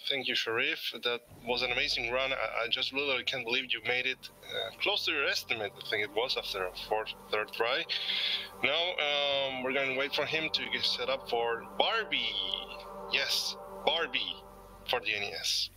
Thank you, Sharif. That was an amazing run. I just literally can't believe you made it close to your estimate. I think it was after a third try. Now we're going to wait for him to get set up for Barbie. Yes, Barbie for the NES.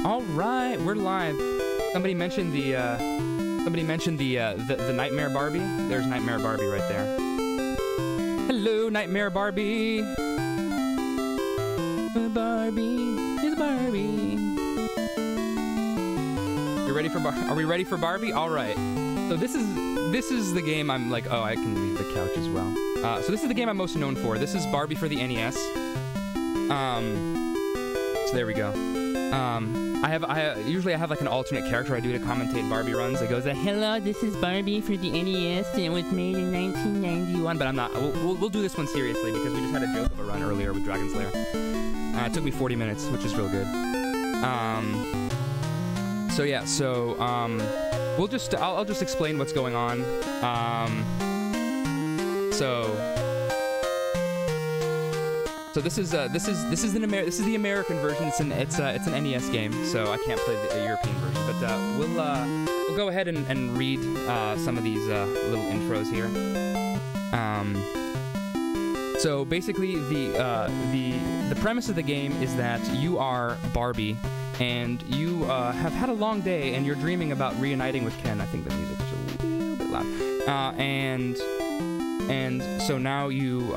Alright, we're live. Somebody mentioned the Nightmare Barbie. There's Nightmare Barbie right there. Hello, Nightmare Barbie. Barbie is Barbie. You ready for Are we ready for Barbie? Alright. So this is the game I'm like, oh, I can leave the couch as well. So this is the game I'm most known for. This is Barbie for the NES. So there we go. I usually have like an alternate character I do to commentate Barbie runs. It goes, hello, this is Barbie for the NES, and it was made in 1991. But I'm not. We'll do this one seriously because we just had a joke of a run earlier with Dragon Slayer. It took me 40 minutes, which is real good. So yeah, I'll just explain what's going on. So this is the American version. It's an NES game, so I can't play the European version. But we'll go ahead and read some of these little intros here. So basically, the premise of the game is that you are Barbie, and you have had a long day, and you're dreaming about reuniting with Ken. I think the music is a little bit loud. And so now you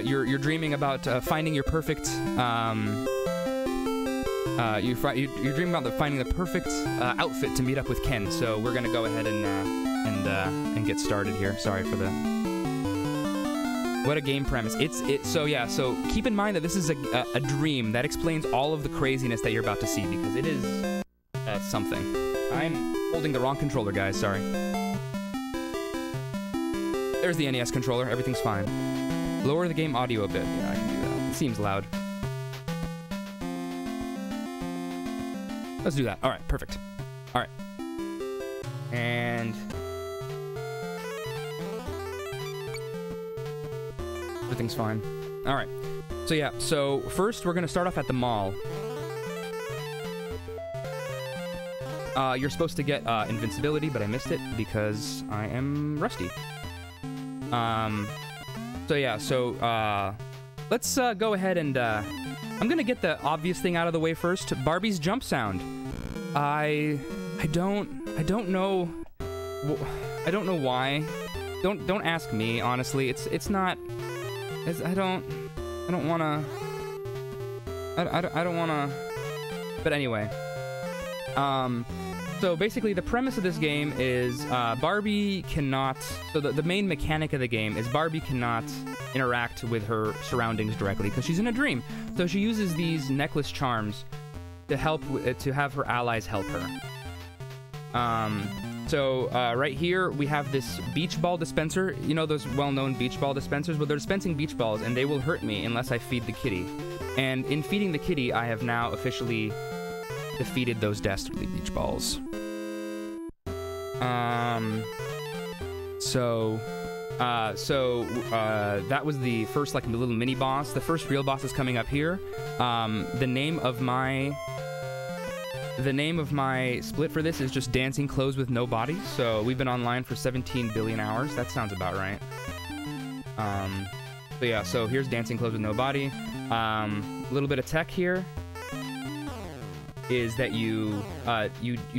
you're dreaming about finding your perfect you're dreaming about finding the perfect outfit to meet up with Ken. So we're gonna go ahead and get started here. Sorry for the what a game premise. So keep in mind that this is a dream. That explains all of the craziness that you're about to see, because it is something. I'm holding the wrong controller, guys. Sorry. There's the NES controller. Everything's fine. Lower the game audio a bit. Yeah, I can do that. It seems loud. Let's do that. All right, perfect. All right. And everything's fine. All right. So yeah, so first we're going to start off at the mall. You're supposed to get invincibility, but I missed it because I am rusty. Let's go ahead and I'm gonna get the obvious thing out of the way first. Barbie's jump sound. I don't know why. Don't ask me, honestly. It's not. I don't wanna. But anyway. So basically, the premise of this game is Barbie cannot... So the main mechanic of the game is Barbie cannot interact with her surroundings directly because she's in a dream. So she uses these necklace charms to help to have her allies help her. So right here we have this beach ball dispenser. You know those well-known beach ball dispensers? Well, they're dispensing beach balls, and they will hurt me unless I feed the kitty. And in feeding the kitty, I have now officially defeated those dastardly beach balls. That was the first like little mini boss. The first real boss is coming up here. The name of my split for this is just Dancing Clothes with No Body. So we've been online for 17 billion hours. That sounds about right. So yeah, so here's Dancing Clothes with No Body. A little bit of tech here is that you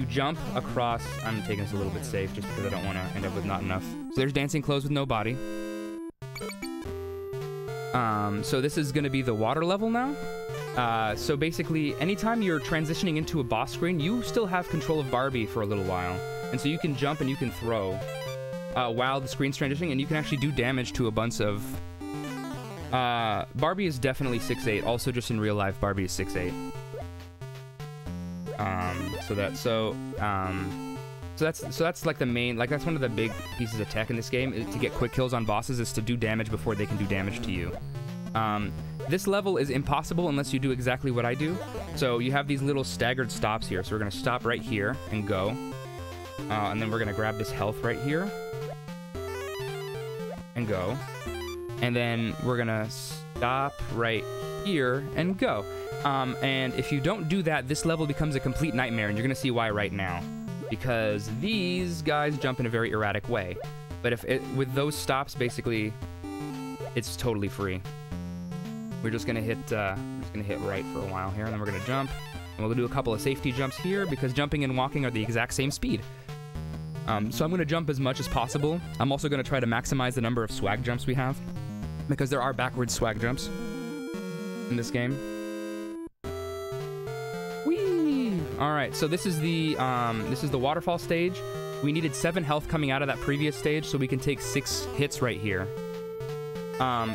jump across. I'm taking this a little bit safe just because I don't want to end up with not enough. So there's Dancing Clothes with No Body. So this is going to be the water level now. So basically, anytime you're transitioning into a boss screen, you still have control of Barbie for a little while. And so you can jump and you can throw while the screen's transitioning, and you can actually do damage to a bunch of... Barbie is definitely 6'8". Also, just in real life, Barbie is 6'8". So that's like the main, like that's one of the big pieces of tech in this game, is to get quick kills on bosses, is to do damage before they can do damage to you. This level is impossible unless you do exactly what I do. So you have these little staggered stops here. So we're gonna stop right here and go. And then we're gonna grab this health right here and go. And then we're gonna stop right here and go. And if you don't do that, this level becomes a complete nightmare, and you're gonna see why right now. Because these guys jump in a very erratic way. But with those stops, basically, it's totally free. We're just gonna hit right for a while here, and then we're gonna jump. And we'll do a couple of safety jumps here, because jumping and walking are the exact same speed. So I'm gonna jump as much as possible. I'm also gonna try to maximize the number of swag jumps we have, because there are backwards swag jumps in this game. Whee! All right, so this is the waterfall stage. We needed 7 health coming out of that previous stage, so we can take 6 hits right here.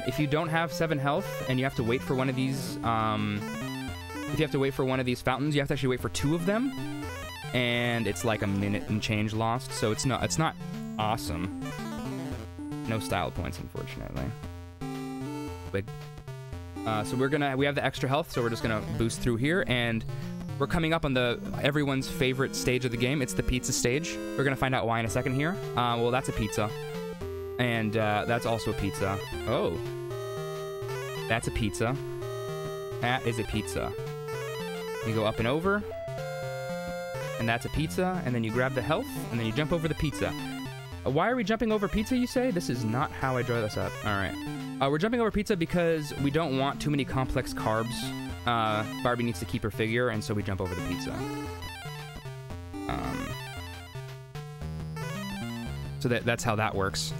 If you don't have 7 health and you have to wait for one of these, if you have to wait for one of these fountains, you have to actually wait for 2 of them, and it's like a minute and change lost. So it's not awesome. No style points, unfortunately. But so we have the extra health, so we're just gonna boost through here, and we're coming up on everyone's favorite stage of the game. It's the pizza stage. We're gonna find out why in a second here. Well, that's a pizza. And that's also a pizza. Oh. That's a pizza. That is a pizza. You go up and over. And that's a pizza. And then you grab the health. And then you jump over the pizza. Why are we jumping over pizza, you say? This is not how I draw this up. Alright. We're jumping over pizza because we don't want too many complex carbs. Barbie needs to keep her figure, and so we jump over the pizza. So that's how that works.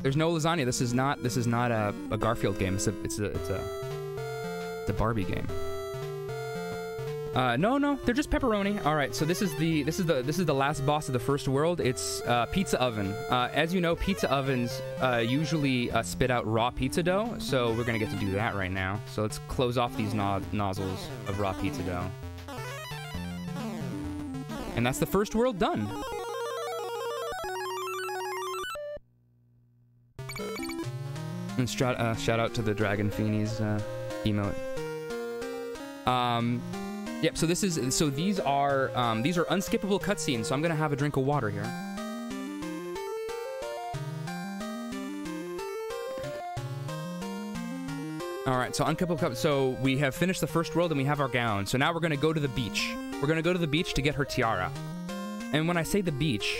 There's no lasagna. This is not a Garfield game. It's a Barbie game. No, they're just pepperoni. All right, so this is the last boss of the first world. It's pizza oven. As you know, pizza ovens usually spit out raw pizza dough, so we're gonna get to do that right now. So let's close off these nozzles of raw pizza dough, and that's the first world done. And shout out to the Dragon Feenies emote. Yep. So these are unskippable cutscenes. So I'm gonna have a drink of water here. All right. So unskippable. So we have finished the first world and we have our gown. So now we're gonna go to the beach. We're gonna go to the beach to get her tiara. And when I say the beach,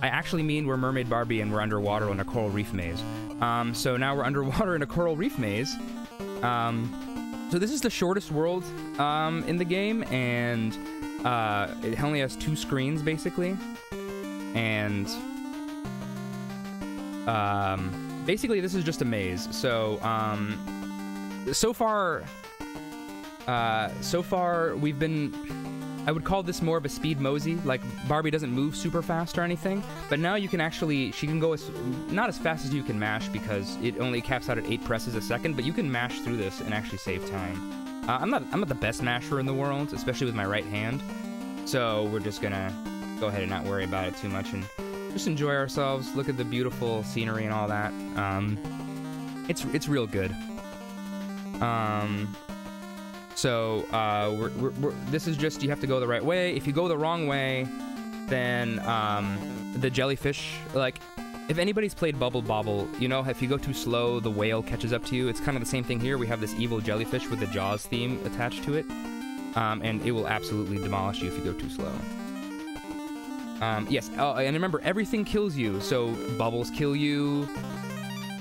I actually mean we're Mermaid Barbie and we're underwater in a coral reef maze. So now we're underwater in a coral reef maze. So this is the shortest world in the game, and it only has 2 screens, basically. And basically this is just a maze. So so far we've been... I would call this more of a speed mosey. Like, Barbie doesn't move super fast or anything, but now you can actually, she can go not as fast as you can mash, because it only caps out at 8 presses a second, but you can mash through this and actually save time. I'm not the best masher in the world, especially with my right hand, So we're just gonna go ahead and not worry about it too much and just enjoy ourselves, look at the beautiful scenery and all that. It's real good. This is just, you have to go the right way. If you go the wrong way, then the jellyfish, like, if anybody's played Bubble Bobble, you know, if you go too slow, the whale catches up to you. It's kind of the same thing here. We have this evil jellyfish with the Jaws theme attached to it, and it will absolutely demolish you if you go too slow. Yes, and remember, everything kills you. So bubbles kill you,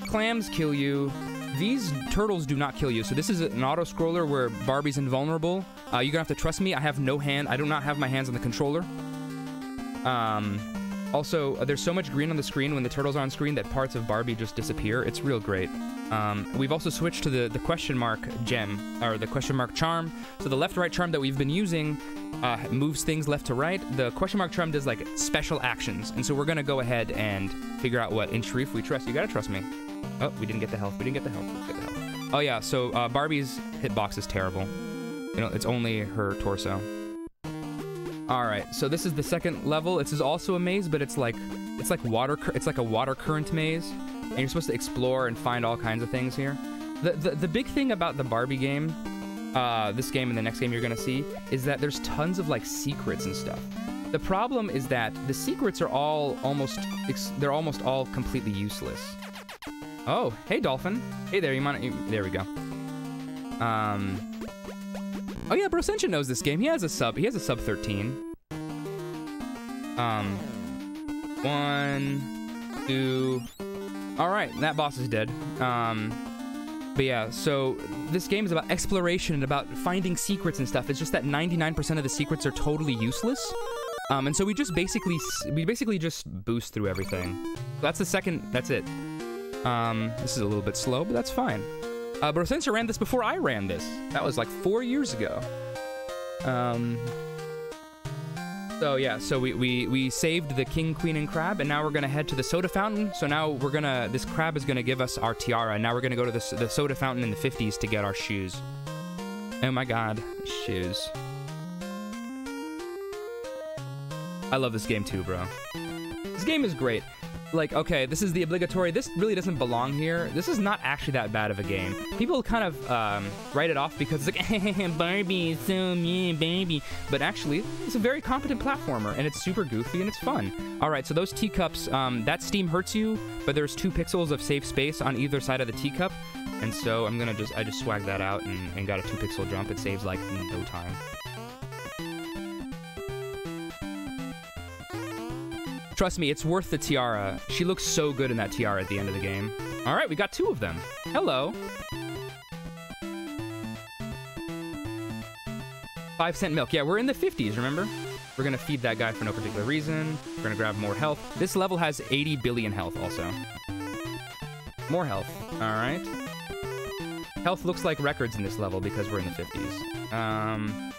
clams kill you. These turtles do not kill you. So this is an auto-scroller where Barbie's invulnerable. You're gonna have to trust me. I have no hand. I do not have my hands on the controller. Also, there's so much green on the screen when the turtles are on screen that parts of Barbie just disappear. It's real great. We've also switched to the question mark gem, or the question mark charm. So the left-right charm that we've been using moves things left to right. The question mark charm does, like, special actions. And so we're gonna go ahead and figure out what in Sharif we trust. You gotta trust me. Oh, we didn't get the health. We didn't get the health. Let's get the health. Oh, yeah, so Barbie's hitbox is terrible. You know, it's only her torso. Alright, so this is the second level. This is also a maze, but it's like water. It's like a water current maze, and you're supposed to explore and find all kinds of things here. The big thing about the Barbie game, this game and the next game you're gonna see, is that there's tons of, like, secrets and stuff. The problem is that the secrets are all they're almost all completely useless. Oh, hey, Dolphin. Hey there, there we go. Oh yeah, Brosensha knows this game. He has a sub 13. 1, 2. Alright, that boss is dead. But yeah, so this game is about exploration and about finding secrets and stuff. It's just that 99% of the secrets are totally useless. And so we basically just boost through everything. So that's it. This is a little bit slow, but that's fine. Brosensha ran this before I ran this. That was like 4 years ago. So yeah, so we saved the king, queen, and crab, and now we're gonna head to the soda fountain. So now this crab is gonna give us our tiara, and now we're gonna go to the soda fountain in the 50s to get our shoes. Oh my god, shoes. I love this game too, bro. This game is great. Like, okay, this is the obligatory. This really doesn't belong here. This is not actually that bad of a game. People kind of write it off because it's like, Barbie is so mean, baby. But actually, it's a very competent platformer, and it's super goofy, and it's fun. All right, so those teacups, that steam hurts you, but there's 2 pixels of safe space on either side of the teacup. And so I just swagged that out and got a 2 pixel jump. It saves, like, no time. Trust me, it's worth the tiara. She looks so good in that tiara at the end of the game. All right, we got 2 of them. Hello. 5-cent milk. Yeah, we're in the 50s, remember? We're gonna feed that guy for no particular reason. We're gonna grab more health. This level has 80 billion health also. More health. All right. Health looks like records in this level because we're in the 50s.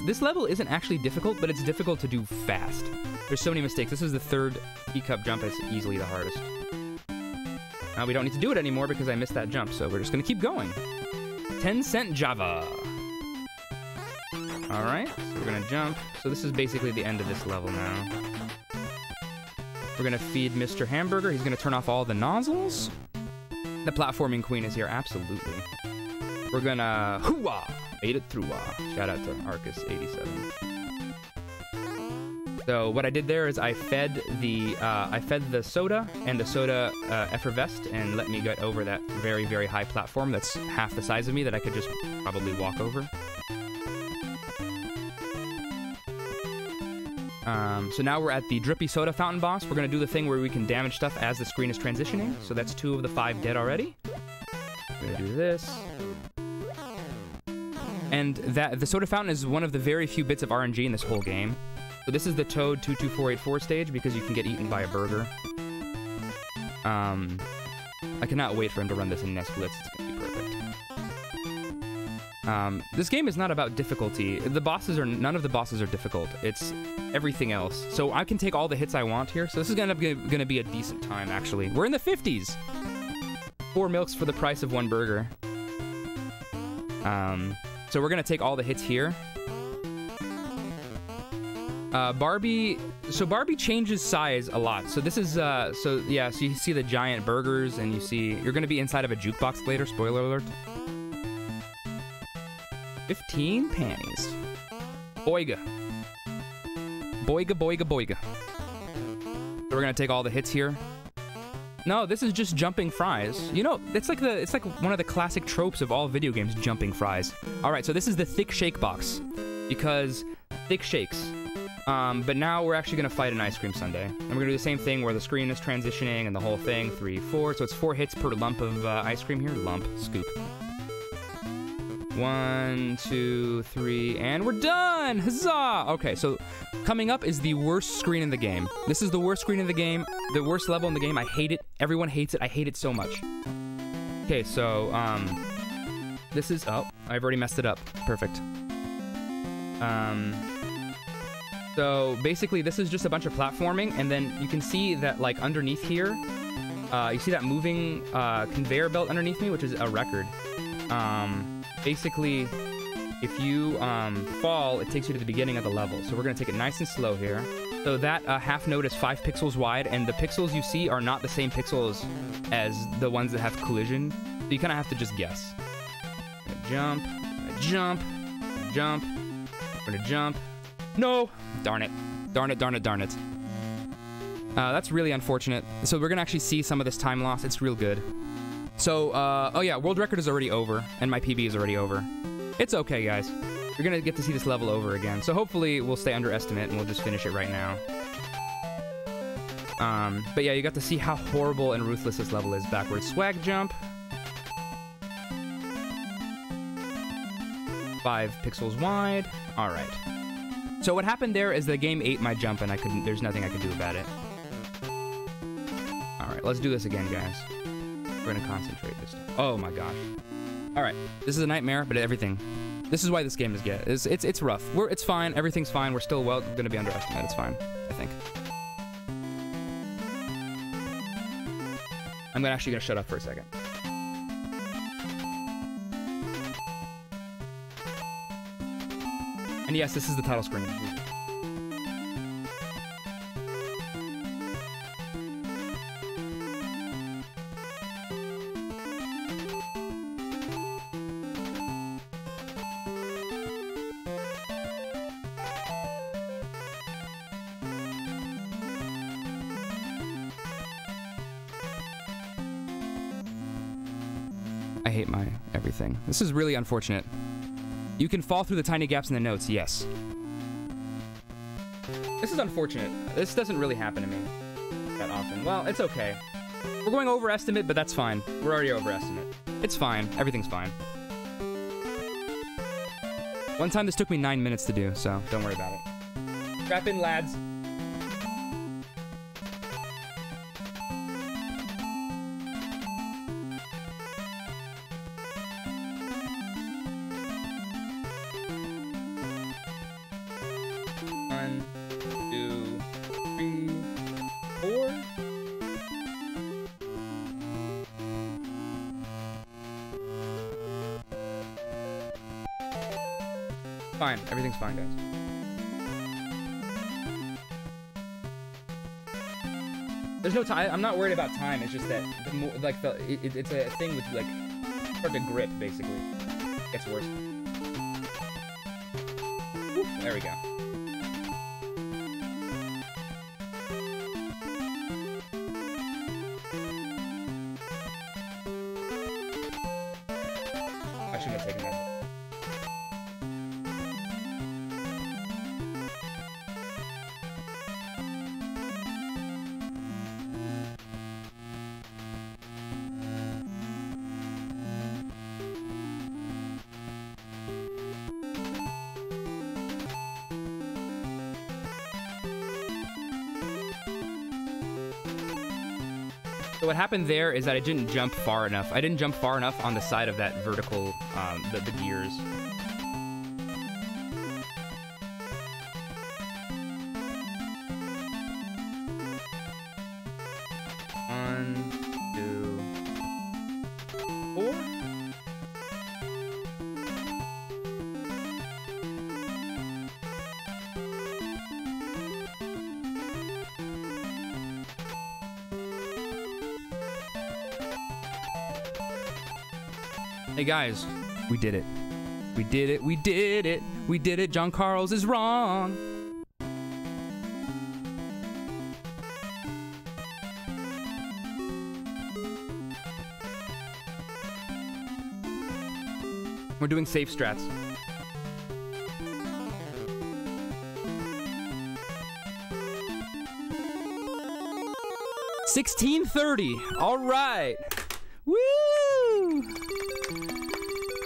This level isn't actually difficult, but it's difficult to do fast. There's so many mistakes. This is the 3rd teacup jump. It's easily the hardest. We don't need to do it anymore because I missed that jump, so we're just gonna keep going. 10-cent Java. All right, so we're gonna jump. So this is basically the end of this level now. We're gonna feed Mr. Hamburger. He's gonna turn off all the nozzles. The platforming queen is here, absolutely. We're gonna hoo-wah, made it through-wah. Shout out to Arcus87. So what I did there is I fed the soda, and the soda effervesced and let me get over that very, very high platform that's half the size of me that I could just probably walk over. So now we're at the drippy soda fountain boss. We're gonna do the thing where we can damage stuff as the screen is transitioning. So that's 2 of the 5 dead already. We're gonna do this. And the soda fountain is one of the very few bits of RNG in this whole game. So this is the Toad 22484 stage because you can get eaten by a burger. I cannot wait for him to run this in Nest Blitz. It's gonna be perfect. This game is not about difficulty. None of the bosses are difficult. It's everything else. So I can take all the hits I want here. So this is gonna be a decent time, actually. We're in the 50s. 4 milks for the price of 1 burger. So we're gonna take all the hits here. Barbie. So Barbie changes size a lot. So this is so you see the giant burgers, and you're gonna be inside of a jukebox later. Spoiler alert. 15 panties. Boyga. Boyga, boyga, boyga. So we're gonna take all the hits here. No, this is just jumping fries. You know, it's like one of the classic tropes of all video games, jumping fries. All right, so this is the thick shake box because thick shakes. But now we're actually gonna fight an ice cream sundae, and we're gonna do the same thing where the screen is transitioning and the whole thing. 3, 4. So it's 4 hits per lump of ice cream here. Lump, scoop. 1, 2, 3, and we're done! Huzzah! Okay, so coming up is the worst screen in the game. This is the worst screen in the game, the worst level in the game. I hate it. Everyone hates it. I hate it so much. Okay, so, this is... Oh, I've already messed it up. Perfect. So, basically, this is just a bunch of platforming, and then you can see that, like, underneath here, you see that moving conveyor belt underneath me, which is a record. Basically, if you fall, it takes you to the beginning of the level. So we're going to take it nice and slow here. So that half note is 5 pixels wide, and the pixels you see are not the same pixels as the ones that have collision. So you kind of have to just guess. Jump, jump, jump, we're going to jump. No! Darn it. Darn it, darn it, darn it. That's really unfortunate. So we're going to actually see some of this time loss. It's real good. So, oh yeah, world record is already over, and my PB is already over. It's okay, guys. You're gonna get to see this level over again, so hopefully we'll stay under estimate, and we'll just finish it right now. But yeah, you got to see how horrible and ruthless this level is. Backward swag jump. 5 pixels wide. Alright. So what happened there is the game ate my jump, and there's nothing I could do about it. Alright, let's do this again, guys. We're gonna concentrate this time. Oh my gosh. Alright, this is a nightmare, but everything. This is why this game is good. It's rough. It's fine. Everything's fine. We're still gonna be underestimated. It's fine, I think. I'm actually gonna shut up for a second. And yes, this is the title screen. I hate my everything. This is really unfortunate. You can fall through the tiny gaps in the notes, yes. This is unfortunate. This doesn't really happen to me that often. Well, it's okay. We're going overestimate, but that's fine. We're already overestimate. It's fine. Everything's fine. One time this took me 9 minutes to do, so don't worry about it. Strap in, lads. Fine. Everything's fine, guys. There's no time. I'm not worried about time. It's just that it's a thing with like hard to grip, basically. It gets worse. Woo, there we go. I shouldn't have taken that. So what happened there is that I didn't jump far enough. I didn't jump far enough on the side of that vertical, the gears. One, 2, 4. Hey guys, we did it. We did it, we did it, we did it. John Carls is wrong. We're doing safe strats. $16.30. All right. Woo!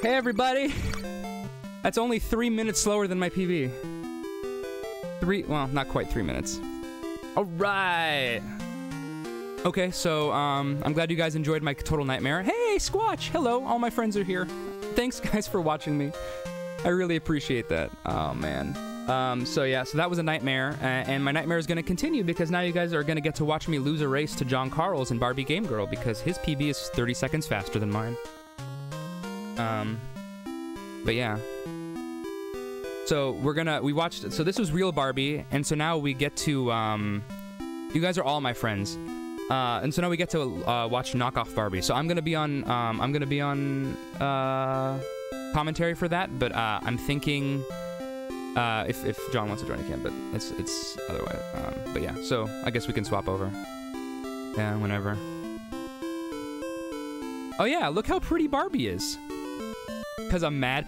Hey, everybody. That's only 3 minutes slower than my PB. Well, not quite 3 minutes. All right. Okay, so I'm glad you guys enjoyed my total nightmare. Hey, Squatch. Hello. All my friends are here. Thanks, guys, for watching me. I really appreciate that. Oh, man. So yeah, so that was a nightmare, and my nightmare is going to continue because now you guys are going to get to watch me lose a race to John Carls in Barbie Game Girl because his PB is 30 seconds faster than mine. But yeah. So we watched, so this was real Barbie, and so now we get to, you guys are all my friends. And so now we get to watch knockoff Barbie. So I'm going to be on, commentary for that, but I'm thinking... if John wants to join, he can, but it's otherwise. But yeah, so I guess we can swap over. Yeah, whenever. Oh yeah, look how pretty Barbie is. 'Cause I'm mad.